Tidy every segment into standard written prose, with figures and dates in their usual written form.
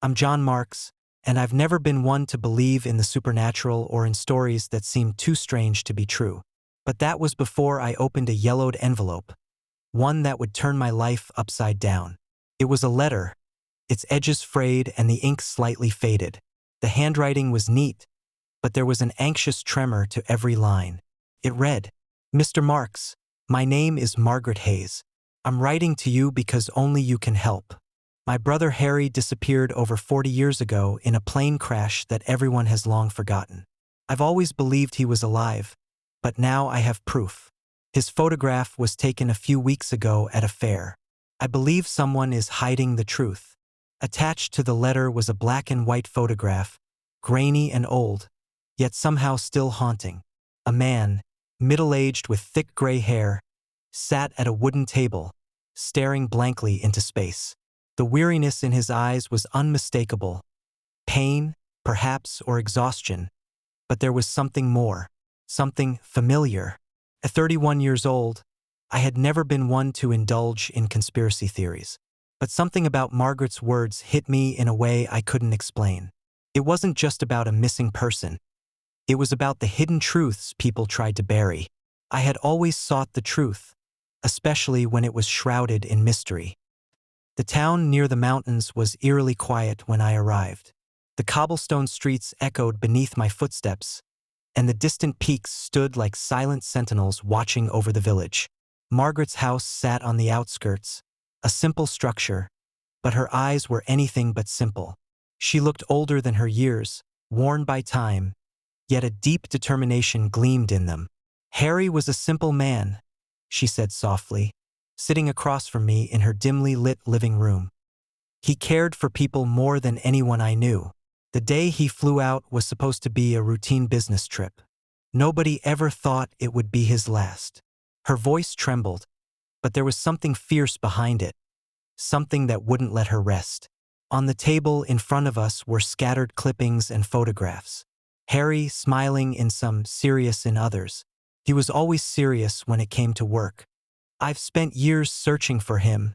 I'm John Marks, and I've never been one to believe in the supernatural or in stories that seem too strange to be true. But that was before I opened a yellowed envelope, one that would turn my life upside down. It was a letter, its edges frayed and the ink slightly faded. The handwriting was neat, but there was an anxious tremor to every line. It read, "Mr. Marks, my name is Margaret Hayes. I'm writing to you because only you can help. My brother Harry disappeared over 40 years ago in a plane crash that everyone has long forgotten. I've always believed he was alive, but now I have proof. His photograph was taken a few weeks ago at a fair. I believe someone is hiding the truth." Attached to the letter was a black and white photograph, grainy and old, yet somehow still haunting. A man, middle-aged with thick gray hair, sat at a wooden table, staring blankly into space. The weariness in his eyes was unmistakable. Pain, perhaps, or exhaustion. But there was something more, something familiar. At 31 years old, I had never been one to indulge in conspiracy theories. But something about Margaret's words hit me in a way I couldn't explain. It wasn't just about a missing person. It was about the hidden truths people tried to bury. I had always sought the truth, especially when it was shrouded in mystery. The town near the mountains was eerily quiet when I arrived. The cobblestone streets echoed beneath my footsteps, and the distant peaks stood like silent sentinels watching over the village. Margaret's house sat on the outskirts, a simple structure, but her eyes were anything but simple. She looked older than her years, worn by time, yet a deep determination gleamed in them. "Harry was a simple man," she said softly, sitting across from me in her dimly lit living room. "He cared for people more than anyone I knew. The day he flew out was supposed to be a routine business trip. Nobody ever thought it would be his last." Her voice trembled, but there was something fierce behind it, something that wouldn't let her rest. On the table in front of us were scattered clippings and photographs. Harry smiling in some, serious in others. He was always serious when it came to work. "I've spent years searching for him,"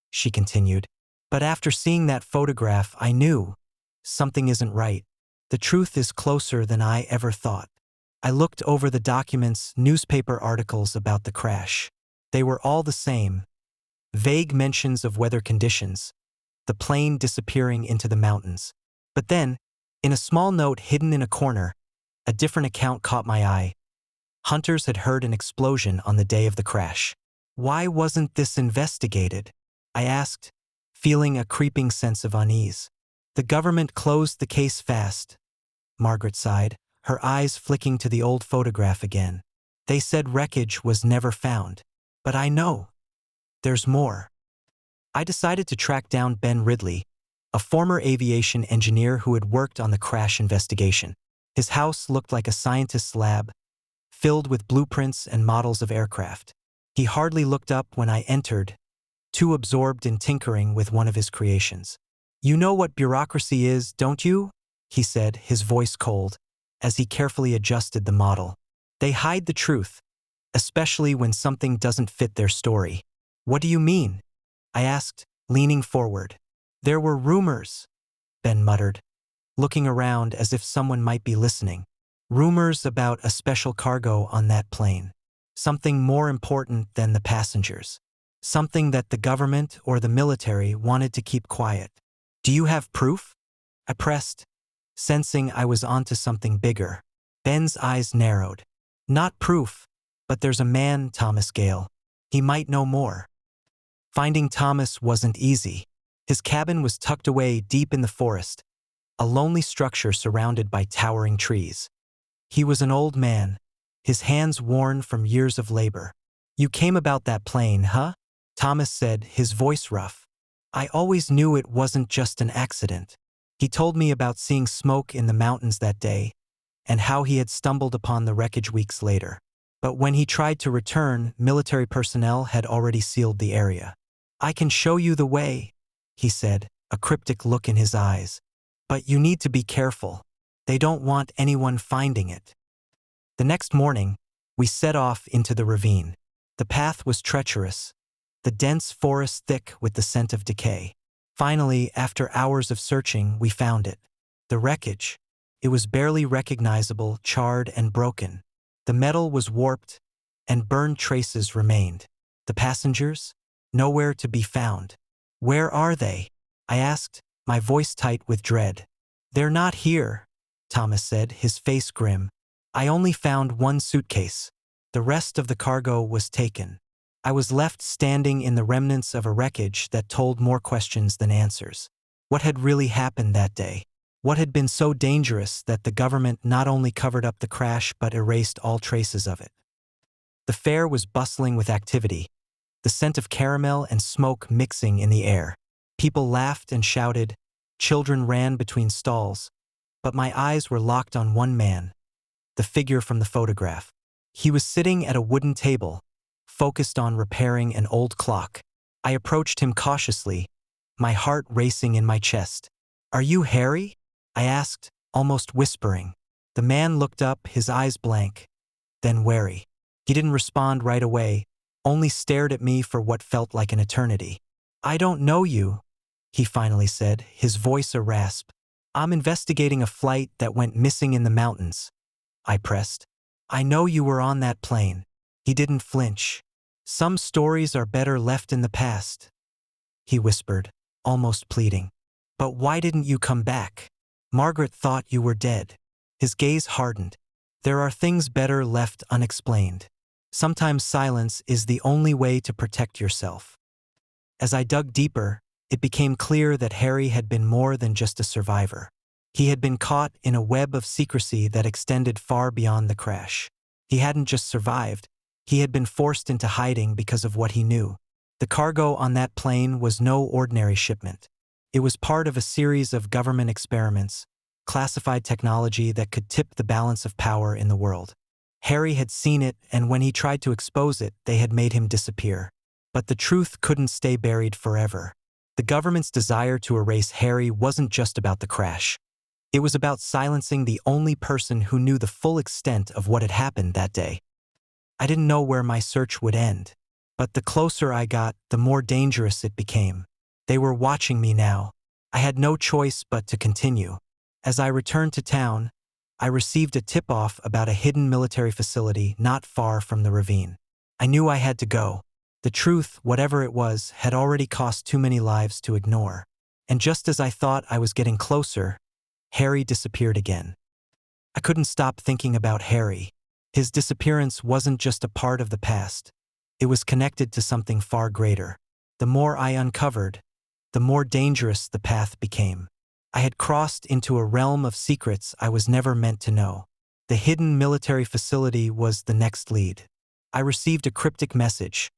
she continued. "But after seeing that photograph, I knew something isn't right. The truth is closer than I ever thought." I looked over the documents, newspaper articles about the crash. They were all the same. Vague mentions of weather conditions, the plane disappearing into the mountains. But then, in a small note hidden in a corner, a different account caught my eye. Hunters had heard an explosion on the day of the crash. "Why wasn't this investigated?" I asked, feeling a creeping sense of unease. "The government closed the case fast," Margaret sighed, her eyes flicking to the old photograph again. "They said wreckage was never found. But I know. There's more." I decided to track down Ben Ridley, a former aviation engineer who had worked on the crash investigation. His house looked like a scientist's lab, filled with blueprints and models of aircraft. He hardly looked up when I entered, too absorbed in tinkering with one of his creations. "You know what bureaucracy is, don't you?" he said, his voice cold, as he carefully adjusted the model. "They hide the truth, especially when something doesn't fit their story." "What do you mean?" I asked, leaning forward. "There were rumors," Ben muttered, looking around as if someone might be listening. "Rumors about a special cargo on that plane. Something more important than the passengers. Something that the government or the military wanted to keep quiet." "Do you have proof?" I pressed, sensing I was onto something bigger. Ben's eyes narrowed. "Not proof, but there's a man, Thomas Gale. He might know more." Finding Thomas wasn't easy. His cabin was tucked away deep in the forest, a lonely structure surrounded by towering trees. He was an old man, his hands worn from years of labor. "You came about that plane, huh?" Thomas said, his voice rough. "I always knew it wasn't just an accident." He told me about seeing smoke in the mountains that day, and how he had stumbled upon the wreckage weeks later. But when he tried to return, military personnel had already sealed the area. "I can show you the way," he said, a cryptic look in his eyes. "But you need to be careful. They don't want anyone finding it." The next morning, we set off into the ravine. The path was treacherous, the dense forest thick with the scent of decay. Finally, after hours of searching, we found it. The wreckage. It was barely recognizable, charred and broken. The metal was warped, and burned traces remained. The passengers? Nowhere to be found. Where are they? I asked, my voice tight with dread. They're not here, Thomas said, his face grim. I only found one suitcase. The rest of the cargo was taken. I was left standing in the remnants of a wreckage that told more questions than answers. What had really happened that day? What had been so dangerous that the government not only covered up the crash but erased all traces of it? The fair was bustling with activity, the scent of caramel and smoke mixing in the air. People laughed and shouted, children ran between stalls, but my eyes were locked on one man, the figure from the photograph. He was sitting at a wooden table, focused on repairing an old clock. I approached him cautiously, my heart racing in my chest. Are you Harry? I asked, almost whispering. The man looked up, his eyes blank, then wary. He didn't respond right away, only stared at me for what felt like an eternity. I don't know you, he finally said, his voice a rasp. I'm investigating a flight that went missing in the mountains, I pressed. I know you were on that plane. He didn't flinch. Some stories are better left in the past, he whispered, almost pleading. But why didn't you come back? Margaret thought you were dead. His gaze hardened. There are things better left unexplained. Sometimes silence is the only way to protect yourself. As I dug deeper, it became clear that Harry had been more than just a survivor. He had been caught in a web of secrecy that extended far beyond the crash. He hadn't just survived, he had been forced into hiding because of what he knew. The cargo on that plane was no ordinary shipment. It was part of a series of government experiments, classified technology that could tip the balance of power in the world. Harry had seen it, and when he tried to expose it, they had made him disappear. But the truth couldn't stay buried forever. The government's desire to erase Harry wasn't just about the crash. It was about silencing the only person who knew the full extent of what had happened that day. I didn't know where my search would end, but the closer I got, the more dangerous it became. They were watching me now. I had no choice but to continue. As I returned to town, I received a tip-off about a hidden military facility not far from the ravine. I knew I had to go. The truth, whatever it was, had already cost too many lives to ignore. And just as I thought I was getting closer, Harry disappeared again. I couldn't stop thinking about Harry. His disappearance wasn't just a part of the past. It was connected to something far greater. The more I uncovered, the more dangerous the path became. I had crossed into a realm of secrets I was never meant to know. The hidden military facility was the next lead. I received a cryptic message,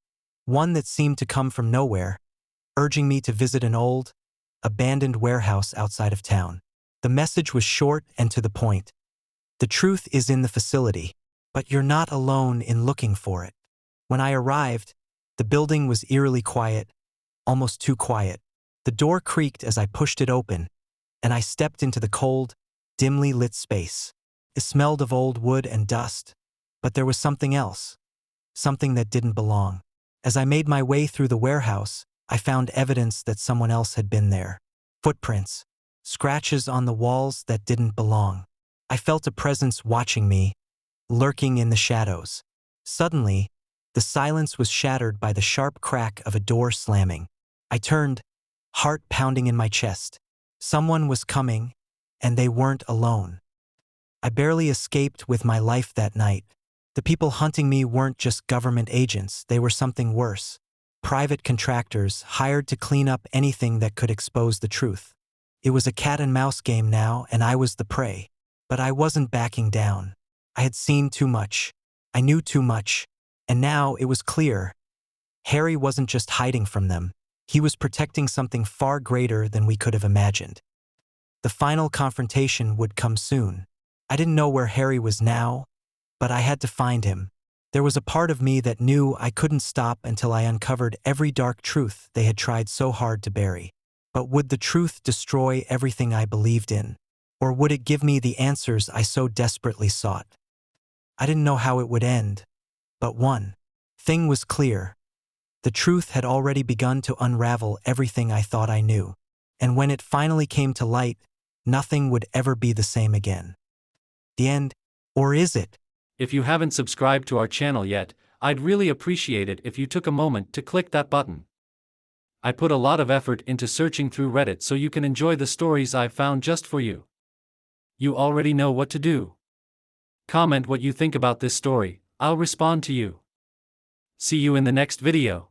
one that seemed to come from nowhere, urging me to visit an old, abandoned warehouse outside of town. The message was short and to the point. The truth is in the facility, but you're not alone in looking for it. When I arrived, the building was eerily quiet, almost too quiet. The door creaked as I pushed it open, and I stepped into the cold, dimly lit space. It smelled of old wood and dust, but there was something else, something that didn't belong. As I made my way through the warehouse, I found evidence that someone else had been there. Footprints, scratches on the walls that didn't belong. I felt a presence watching me, lurking in the shadows. Suddenly, the silence was shattered by the sharp crack of a door slamming. I turned, heart pounding in my chest. Someone was coming, and they weren't alone. I barely escaped with my life that night. The people hunting me weren't just government agents, they were something worse. Private contractors hired to clean up anything that could expose the truth. It was a cat-and-mouse game now, and I was the prey. But I wasn't backing down. I had seen too much. I knew too much. And now it was clear. Harry wasn't just hiding from them. He was protecting something far greater than we could have imagined. The final confrontation would come soon. I didn't know where Harry was now, but I had to find him. There was a part of me that knew I couldn't stop until I uncovered every dark truth they had tried so hard to bury. But would the truth destroy everything I believed in? Or would it give me the answers I so desperately sought? I didn't know how it would end, but one thing was clear. The truth had already begun to unravel everything I thought I knew. And when it finally came to light, nothing would ever be the same again. The end. Or is it? If you haven't subscribed to our channel yet, I'd really appreciate it if you took a moment to click that button. I put a lot of effort into searching through Reddit so you can enjoy the stories I've found just for you. You already know what to do. Comment what you think about this story, I'll respond to you. See you in the next video.